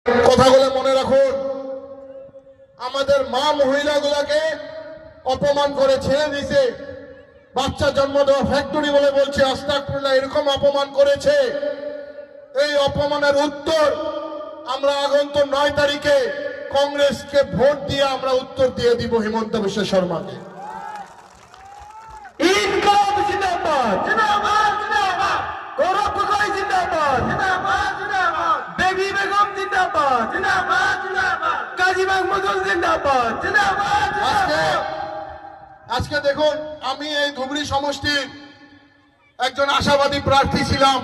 কথাগুলো মনে রাখুন। আমাদের মা মহিলাগুলোকে অপমান করে ছেড়ে দিছে, বাচ্চা জন্ম দেওয়া ফ্যাক্টরি বলে বলছে, আস্তাগফিরুল্লাহ, এরকম অপমান করেছে। এই অপমানের উত্তর আমরা আগন্তুক 9 তারিখে কংগ্রেসকে ভোট দিয়ে আমরা উত্তর দিয়ে দিব হিমন্ত বিশ্ব শর্মাকে। ইনকলাব জিন্দাবাদ, জিন্দাবাদ, জিন্দাবাদ। গৌরব গগৈ জিন্দাবাদ, জিন্দাবাদ, জিন্দাবাদ। বেবি বেগম জিন্দাবাদ, জিন্দাবাদ, জিন্দাবাদ। কাজী মাহমুদুল জিন্দাবাদ, জিন্দাবাদ, জিন্দাবাদ। আজকে দেখুন, আমি এই ধুবড়ী সমষ্টির একজন আশাবাদী প্রার্থী ছিলাম।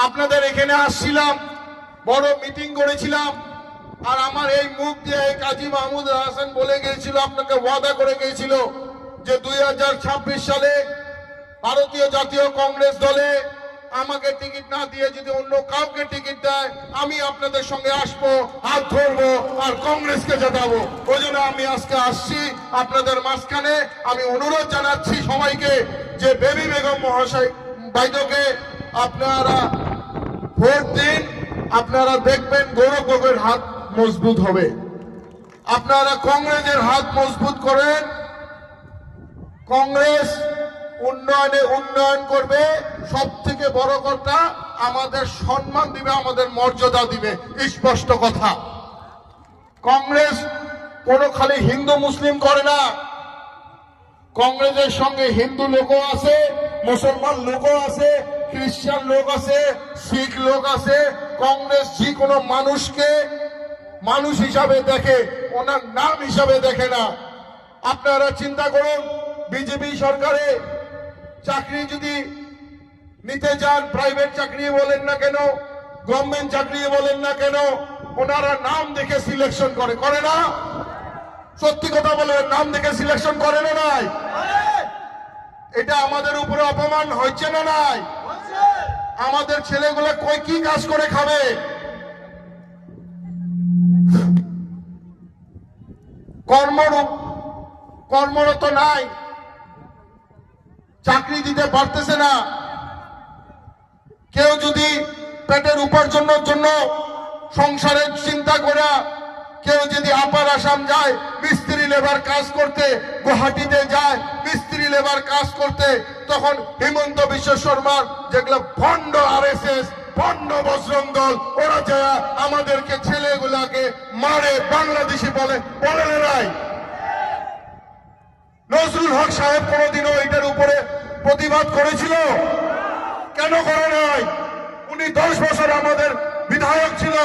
আপনাদের এখানে আসছিলাম, বড় মিটিং করেছিলাম, আর আমার এই মুখ দিয়ে কাজী মাহমুদ হাসান বলে গিয়েছিল, আপনাকে ওয়াদা করে গিয়েছিল যে 2026 সালে ভারতীয় জাতীয় কংগ্রেস দলে আমাকে টিকিট না দিয়ে যদি অন্য কাউকে টিকিট দেয়, আমি আপনাদের সঙ্গে আসবো, হাত ধরবো আর কংগ্রেসকে জেতাবো। ওই জন্য আমি আজকে আসছি আপনাদের মাঝখানে। আমি অনুরোধ জানাচ্ছি সবাইকে যে বেবি বেগম মহাশয় ভাইকে আপনারা ভোট দিন। আপনারা দেখবেন গৌরব গগৈর হাত মজবুত হবে। আপনারা কংগ্রেসের হাত মজবুত করেন। কংগ্রেস উন্নয়নে উন্নয়ন করবে, সব থেকে বড় কথা আমাদের সম্মান দিবে, আমাদের মর্যাদা দিবে, স্পষ্ট কথা। কংগ্রেস কোনো খালি হিন্দু মুসলিম করে না, কংগ্রেসের সঙ্গে হিন্দু লোকও আছে, মুসলমান লোকও আছে, খ্রিস্টান লোক আছে, শিখ লোক আছে। কংগ্রেস যে কোনো মানুষকে মানুষ হিসাবে দেখে, ওনার নাম হিসাবে দেখে না। আপনারা চিন্তা করুন, বিজেপি সরকারে চাকরি যদি নিতে যান, প্রাইভেট চাকরি বলেন না কেন, গভর্নমেন্ট চাকরি বলেন না কেন, ওনারা নাম দেখে সিলেকশন করে না? সত্যি কথা বলেন, নাম দেখে সিলেকশন করে না? নাই? এটা আমাদের উপরে অপমান হচ্ছে না? নাই? আমাদের ছেলেগুলো কই কি কাজ করে খাবে? কর্মরত নাই, চাকরি দিতে পারতেছে না। কেউ যদি পেটের উপার্জনের জন্য সংসারের চিন্তা করে কেউ যদি আপার আসাম যায় মিস্ত্রি লেবার কাজ করতে, গুয়াহাটিতে যায় মিস্ত্রি লেবার কাজ করতে, তখন হিমন্ত বিশ্ব শর্মার যেগুলো ভণ্ড RSS, ভণ্ড বজরং দল, ওরা যায় আমাদেরকে ছেলেগুলাকে মারে, বাংলাদেশি বলে না? নাই? নজরুল হক সাহেব কোনদিনও এটার উপরে প্রতিবাদ করেছিল? কেন করে নাই? উনি 10 বছর আমাদের বিধায়ক ছিল।